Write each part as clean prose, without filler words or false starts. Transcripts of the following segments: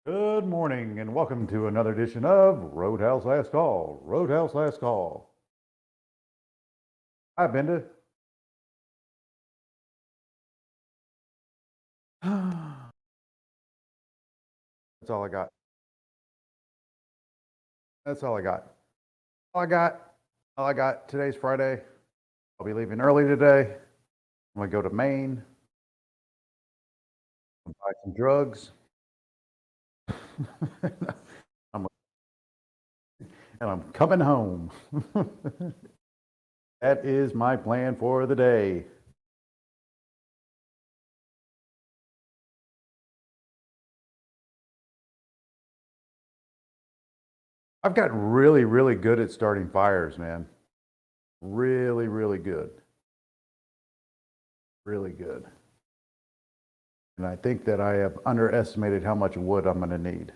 Good morning and welcome to another edition of Roadhouse Last Call. Roadhouse Last Call. Hi, Benda. That's all I got. That's all I got. All I got. All I got. Today's Friday. I'll be leaving early today. I'm gonna go to Maine and buy some drugs. I'm, and I'm coming home. That is my plan for the day. I've got really, really good at starting fires, man. Really, really good. Really good. And I think that I have underestimated how much wood I'm going to need.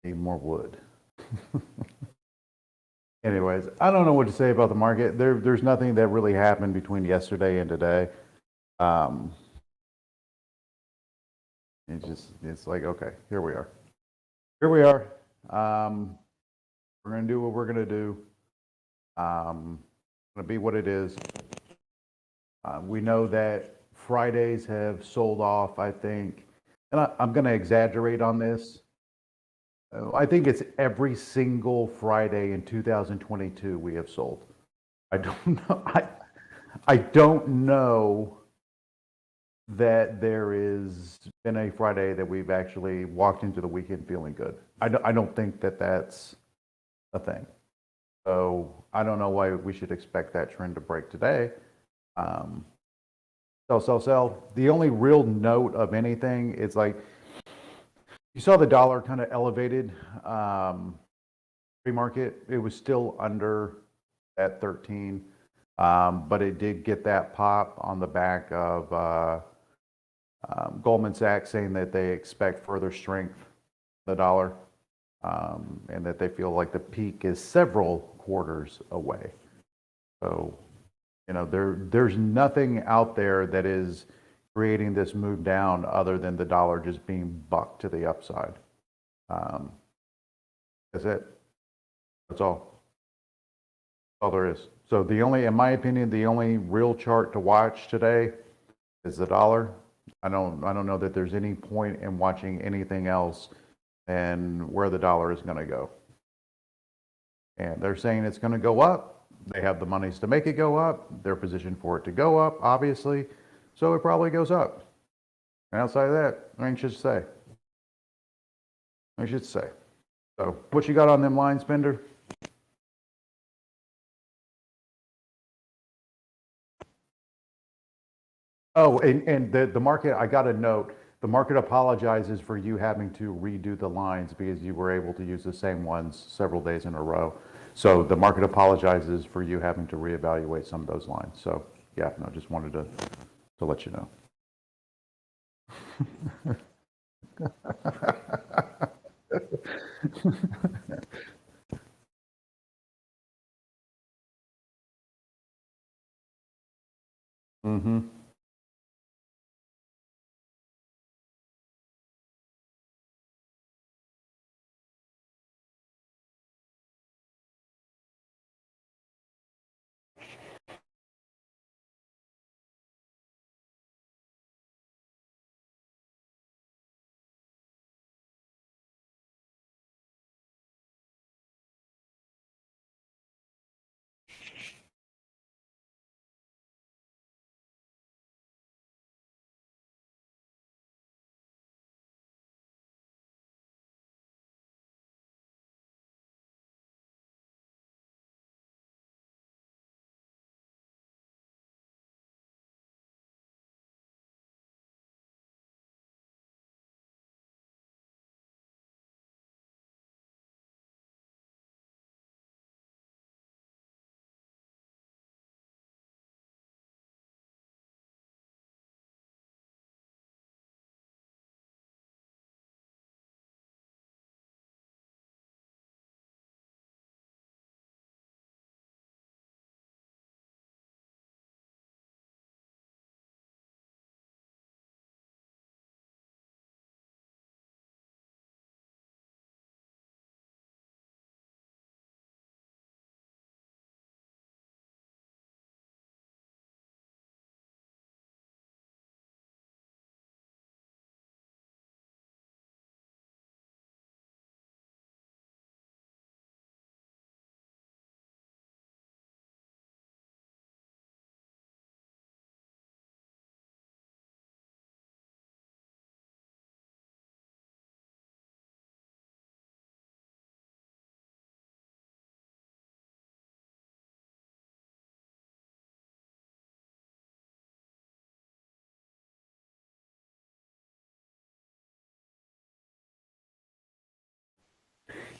Need more wood. Anyways, I don't know what to say about the market. There's nothing that really happened between yesterday and today. Um, it's like, okay, here we are. Here we are. Um, we're going to do what we're going to do. Going to be what it is. We know that Fridays have sold off, I think, and I'm going to exaggerate on this. I think it's every single Friday in 2022 we have sold. I don't know. I don't know that there is been a Friday that we've actually walked into the weekend feeling good. I don't think that that's a thing. So I don't know why we should expect that trend to break today. Um, Sell, sell, sell. The only real note of anything is like you saw the dollar kind of elevated pre-market. It was still under at 13, but it did get that pop on the back of Goldman Sachs saying that they expect further strength in the dollar, and that they feel like the peak is several quarters away. So, there's nothing out there that is creating this move down other than the dollar just being bucked to the upside. Um, that's it. That's all there is. So in my opinion, the only real chart to watch today is the dollar. I don't know that there's any point in watching anything else than where the dollar is going to go. And they're saying it's going to go up. They have the monies to make it go up. They're positioned for it to go up, obviously. So it probably goes up. And outside of that, I should say. I should say. So what you got on them lines, Bender? Oh, and the market, I got a note. The market apologizes for you having to redo the lines because you were able to use the same ones several days in a row. So the market apologizes for you having to reevaluate some of those lines. So yeah, no, just wanted to let you know. Mm-hmm.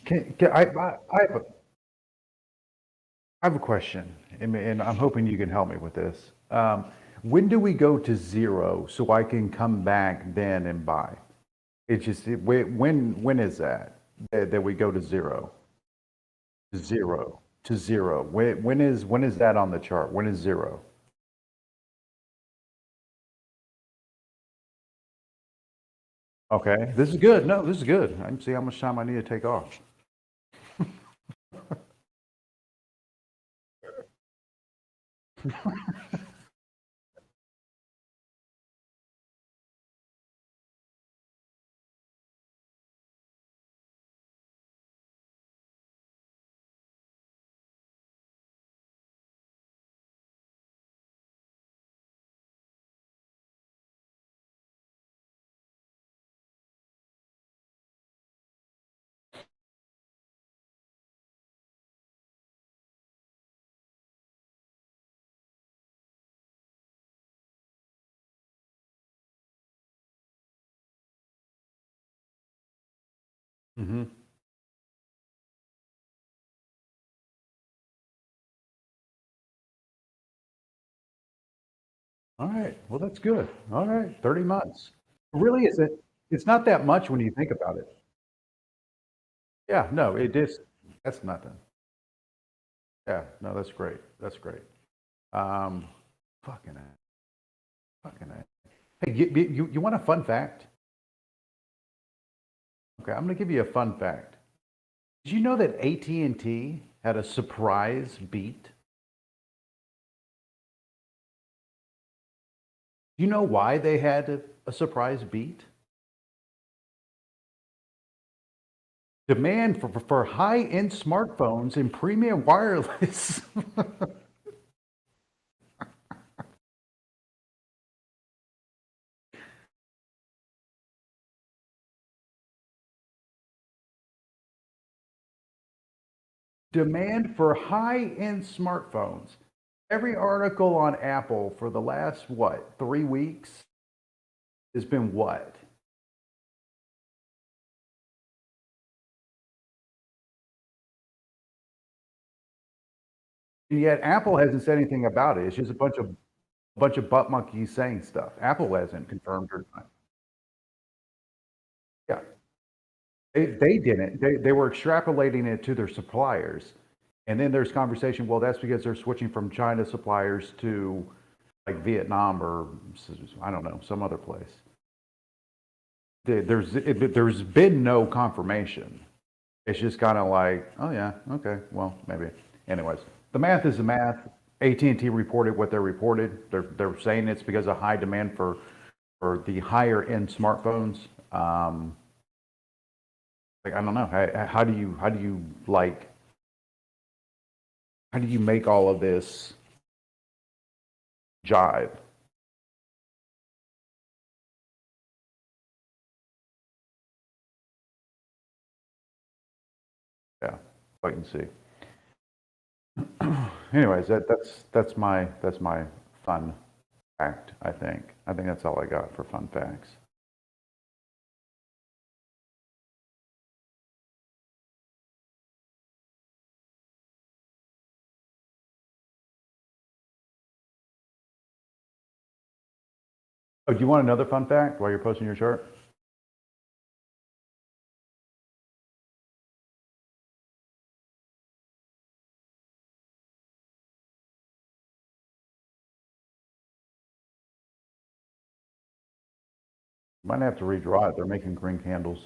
I have a question, and I'm hoping you can help me with this. When do we go to zero so I can come back then and buy? It's just, when is that we go to zero? Zero to zero. When is that on the chart? When is zero? Okay, this is good. No, this is good. I can see how much time I need to take off. Hmm. All right. Well, that's good. All right. 30 months. Really isn't. It's not that much when you think about it. Yeah. No, it is. That's nothing. Yeah. No, that's great. That's great. Um, fucking A. Fucking A. Hey, you want a fun fact? Okay, I'm going to give you a fun fact. Did you know that AT&T had a surprise beat? Do you know why they had a surprise beat? Demand for high-end smartphones and premium wireless. Demand for high-end smartphones. Every article on Apple for the last, what, 3 weeks has been what? And yet Apple hasn't said anything about it. It's just a bunch of butt monkeys saying stuff. Apple hasn't confirmed or not. Yeah, they didn't. They were extrapolating it to their suppliers. And then there's conversation, well, that's because they're switching from China suppliers to like Vietnam or I don't know, some other place. There's been no confirmation. It's just kind of like, oh yeah, okay, well maybe. Anyways, the math is the math. AT&T reported what they reported. They're saying it's because of high demand for the higher end smartphones. Like I don't know, how do you like how do you make all of this jive? Yeah, wait and see. Anyways, that's my fun fact. I think that's all I got for fun facts. Oh, do you want another fun fact while you're posting your chart? Might have to redraw it. They're making green candles.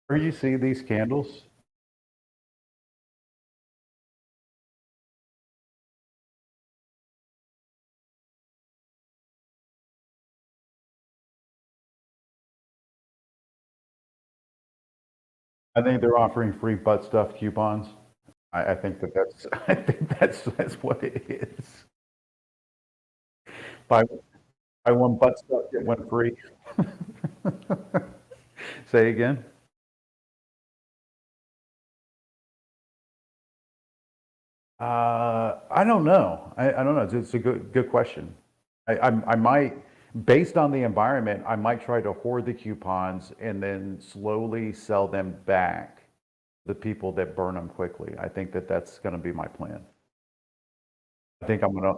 Where you see these candles? I think they're offering free butt stuff coupons. I think that's I think that's what it is. Buy buy one butt stuff, get one free. Say again? I don't know. I don't know. It's a good question. I might, based on the environment, I might try to hoard the coupons and then slowly sell them back to the people that burn them quickly. I think that that's going to be my plan. I think I'm going to,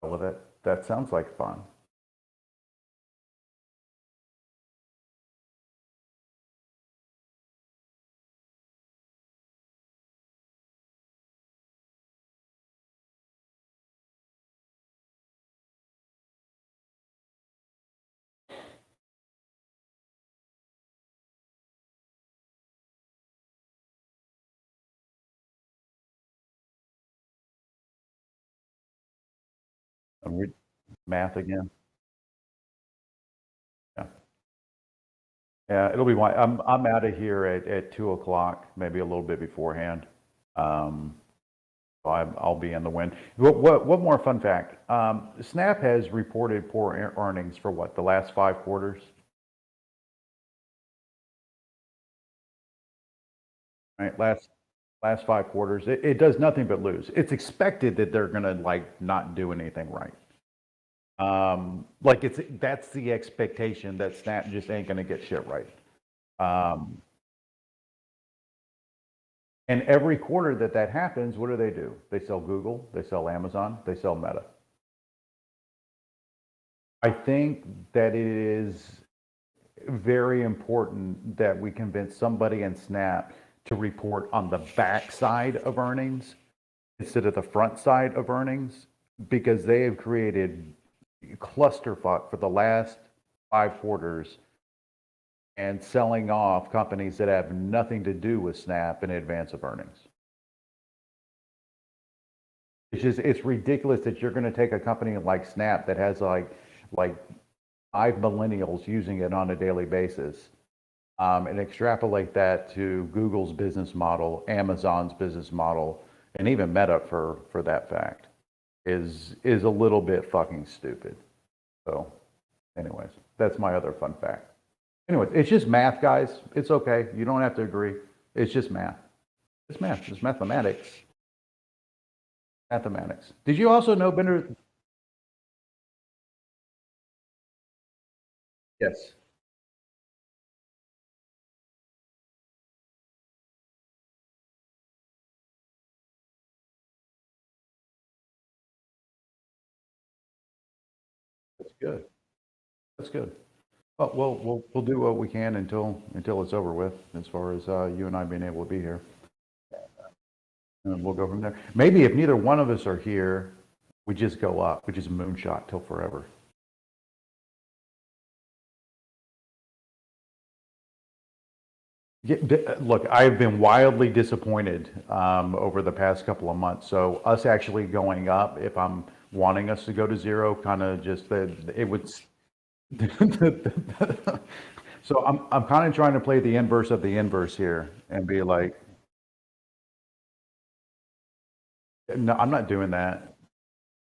well, that sounds like fun. And we math again. Yeah. Yeah, it'll be I'm out of here at 2 o'clock, maybe a little bit beforehand. Um, I'll be in the wind. What more fun fact? Snap has reported poor earnings for what, the last 5 quarters, right? Last 5 quarters. It does nothing but lose. It's expected that they're gonna like not do anything right. Like that's the expectation that Snap just ain't gonna get shit right. Um, and every quarter that happens, what do? They sell Google, they sell Amazon, they sell Meta. I think that it is very important that we convince somebody in Snap to report on the back side of earnings instead of the front side of earnings, because they have created clusterfuck for the last 5 quarters and selling off companies that have nothing to do with Snap in advance of earnings. It's ridiculous that you're going to take a company like Snap that has like 5 millennials using it on a daily basis, and extrapolate that to Google's business model, Amazon's business model, and even Meta for that fact is a little bit fucking stupid. So, anyways, that's my other fun fact. Anyways, it's just math, guys. It's okay. You don't have to agree. It's just math. It's math. It's mathematics. Mathematics. Did you also know Bender? Yes. That's good. That's good. Well, we'll do what we can until it's over with, as far as you and I being able to be here, and we'll go from there. Maybe if neither one of us are here, we just go up. We just moonshot till forever. Look, I've been wildly disappointed over the past couple of months. So us actually going up, if I'm wanting us to go to zero, kind of just it would. So I'm kind of trying to play the inverse of the inverse here and be like, no, I'm not doing that.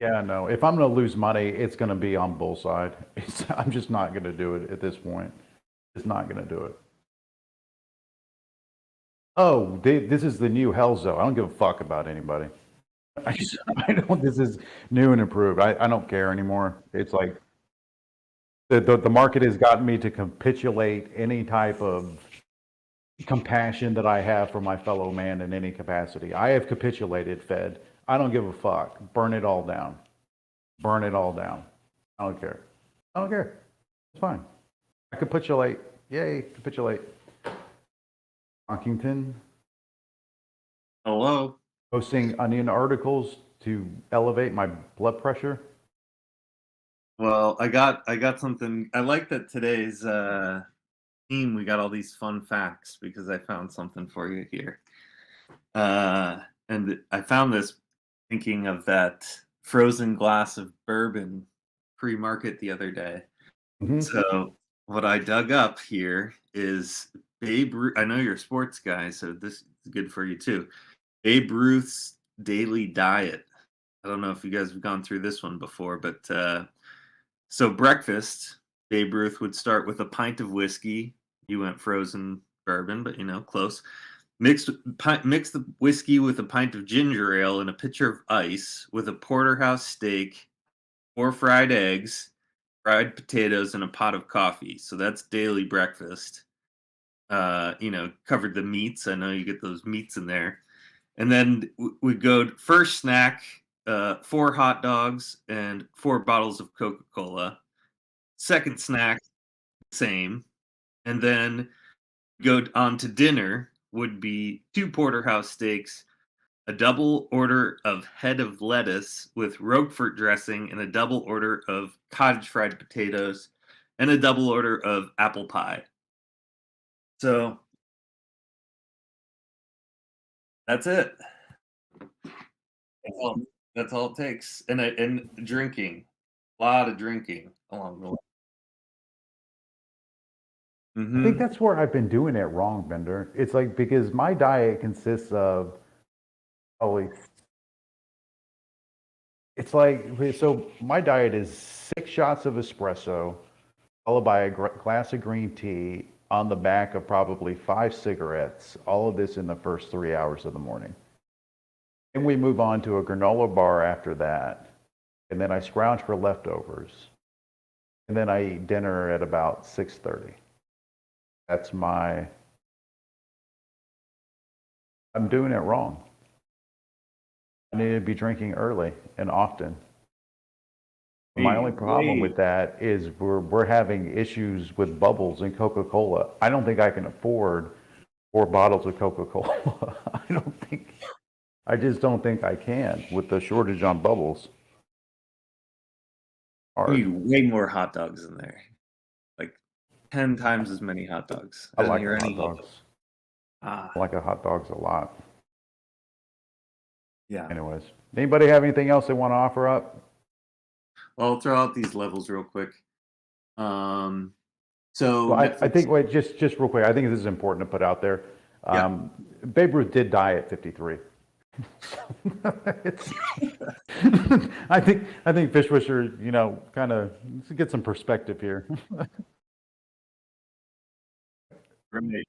Yeah, no. If I'm going to lose money, it's going to be on bullside. I'm just not going to do it at this point. Just not going to do it. Oh, this is the new hell zone. I don't give a fuck about anybody. I don't. This is new and improved. I don't care anymore. It's like the market has gotten me to capitulate any type of compassion that I have for my fellow man in any capacity. I have capitulated, Fed. I don't give a fuck. Burn it all down. Burn it all down. I don't care. I don't care. It's fine. I capitulate. Yay, capitulate. Washington Hello. posting onion articles to elevate my blood pressure. Well, I got something. I like that today's theme. We got all these fun facts because I found something for you here. And I found this thinking of that frozen glass of bourbon pre-market the other day. Mhm. So what I dug up here is Babe Ruth. I know you're a sports guy, so this is good for you too. Babe Ruth's daily diet. I don't know if you guys have gone through this one before, but so breakfast, Babe Ruth would start with a pint of whiskey. You went frozen bourbon, but close. Mix the whiskey with a pint of ginger ale and a pitcher of ice with a porterhouse steak, 4 fried eggs, fried potatoes, and a pot of coffee. So that's daily breakfast. Covered the meats. I know you get those meats in there. And then we go first snack, 4 hot dogs and 4 bottles of Coca-Cola. Second snack, same. And then go on to dinner would be 2 porterhouse steaks, a double order of head of lettuce with Roquefort dressing, and a double order of cottage fried potatoes, and a double order of apple pie. So that's it. That's all, that's all it takes. And drinking, a lot of drinking along the way. I think Hmm. that's where I've been doing it wrong, Bender. It's like because my diet consists of probably it's like so my diet is 6 shots of espresso, followed by a glass of green tea on the back of probably 5 cigarettes. All of this in the first 3 hours of the morning. And we move on to a granola bar after that, and then I scrounge for leftovers, and then I eat dinner at about 6:30. That's my. I'm doing it wrong. I need to be drinking early and often. My only problem Way. with that is we're having issues with bubbles in Coca-Cola. I don't think I can afford 4 bottles of Coca-Cola. I just don't think I can with the shortage on bubbles. You Hard. need way more hot dogs in there. Like 10 times as many hot dogs. I I didn't like hear the any hot hot dogs. dogs. Ah, I like the hot dogs a lot. yeah. Anyways, anybody have anything else they want to offer up? Well, I'll throw out these levels real quick. Um, so Well, I Netflix, think, wait, just real quick, I think this is important to put out there. yeah. Um, Babe Ruth did die at 53. It's, I think Fish Wisher, kind of get some perspective here. Right.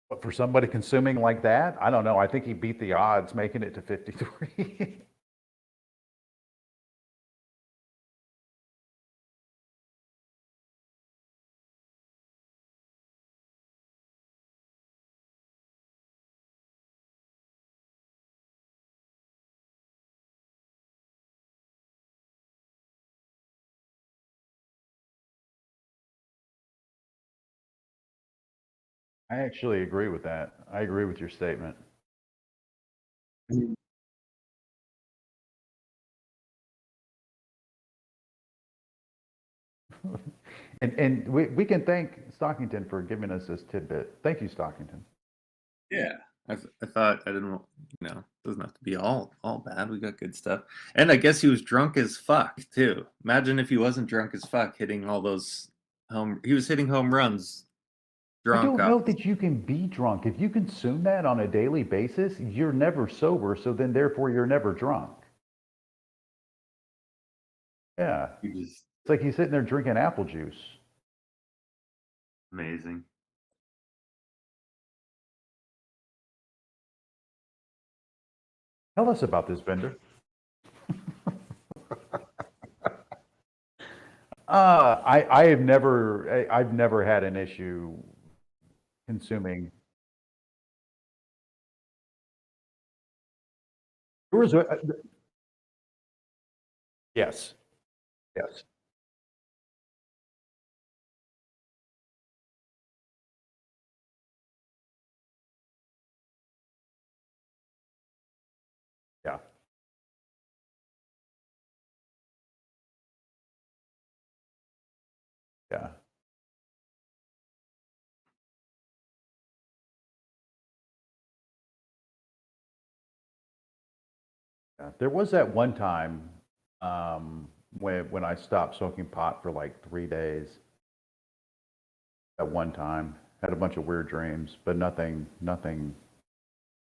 But for somebody consuming like that, I don't know. I think he beat the odds making it to 53. I actually agree with that. I agree with your statement. And we can thank Stockington for giving us this tidbit. Thank you, Stockington. Yeah. I thought I didn't, doesn't have to be all bad. We got good stuff. And I guess he was drunk as fuck too. Imagine if he wasn't drunk as fuck hitting all those he was hitting home runs I drunk don't off. know that you can be drunk. If you consume that on a daily basis, you're never sober, so then therefore you're never drunk. Yeah. He was It's like he's sitting there drinking apple juice. amazing. Tell us about this, Bender. I've never had an issue consuming. There was a, yes, yes. Yeah. Yeah, there was that one time when I stopped smoking pot for like 3 days. At one time, had a bunch of weird dreams, but nothing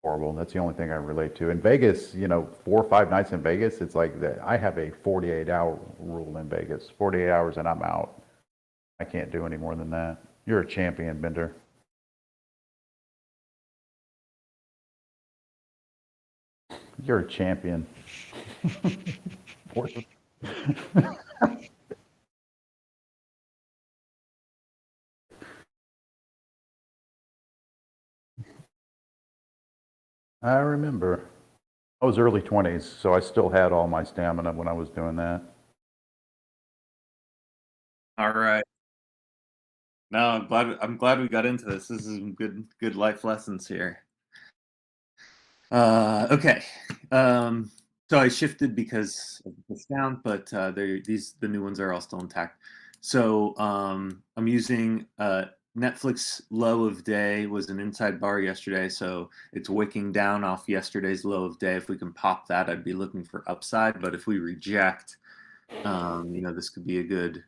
horrible. That's the only thing I relate to. In Vegas, 4 or 5 nights in Vegas, it's like that. I have a 48-hour rule in Vegas. 48 hours and I'm out. I can't do any more than that. You're a champion, Bender. You're a champion. I remember. I was early 20s, so I still had all my stamina when I was doing that. All right. No, I'm glad we got into this. This is some good life lessons here. Okay. So I shifted because of the sound, but the new ones are all still intact. So I'm using Netflix low of day was an inside bar yesterday, so it's wicking down off yesterday's low of day. If we can pop that, I'd be looking for upside. But if we reject, this could be a good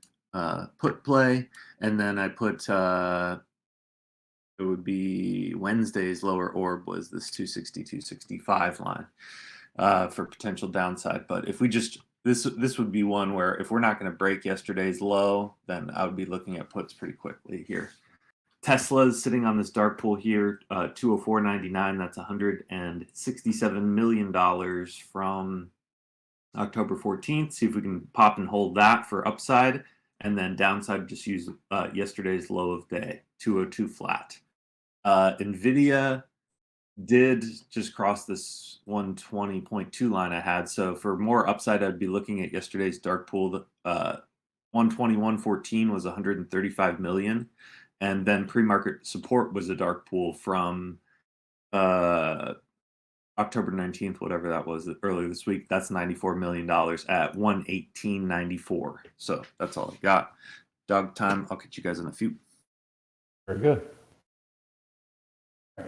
put play. And then I put it would be Wednesday's lower orb was this 260, 265 line for potential downside. But if we just this would be one where if we're not going to break yesterday's low, then I would be looking at puts pretty quickly here. Tesla's sitting on this dark pool here, 204.99. That's $167 million from October 14th. See if we can pop and hold that for upside, and then downside just use yesterday's low of day, 202 flat. Nvidia did just cross this 120.2 line I had. So for more upside, I'd be looking at yesterday's dark pool. 121.14 was 135 million. And then pre-market support was a dark pool from October 19th, whatever that was, earlier this week. That's $94 million at 118.94. So that's all I got. Dog time. I'll catch you guys in a few. Very good.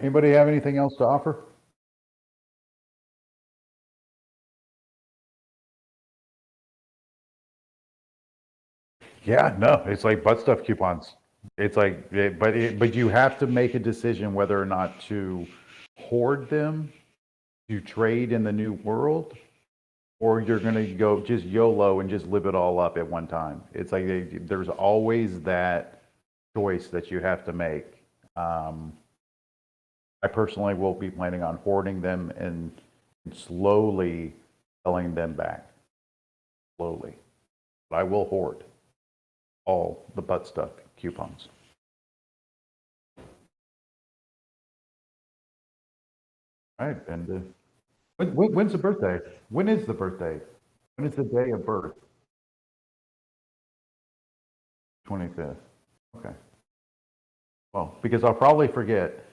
Anybody have anything else to offer? Yeah, no, it's like butt stuff coupons. It's like, but you have to make a decision whether or not to hoard them, to trade in the new world, or you're going to go just YOLO and just live it all up at one time. It's like there's always that choice that you have to make. I personally will be planning on hoarding them and slowly selling them back. Slowly. But I will hoard all the butt stuff coupons. All right, and when's the birthday? When is the birthday? When is the day of birth? 25th. Okay. Well, because I'll probably forget.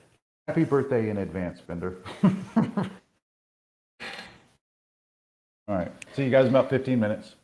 Happy birthday in advance, Bender. All right. See you guys in about 15 minutes.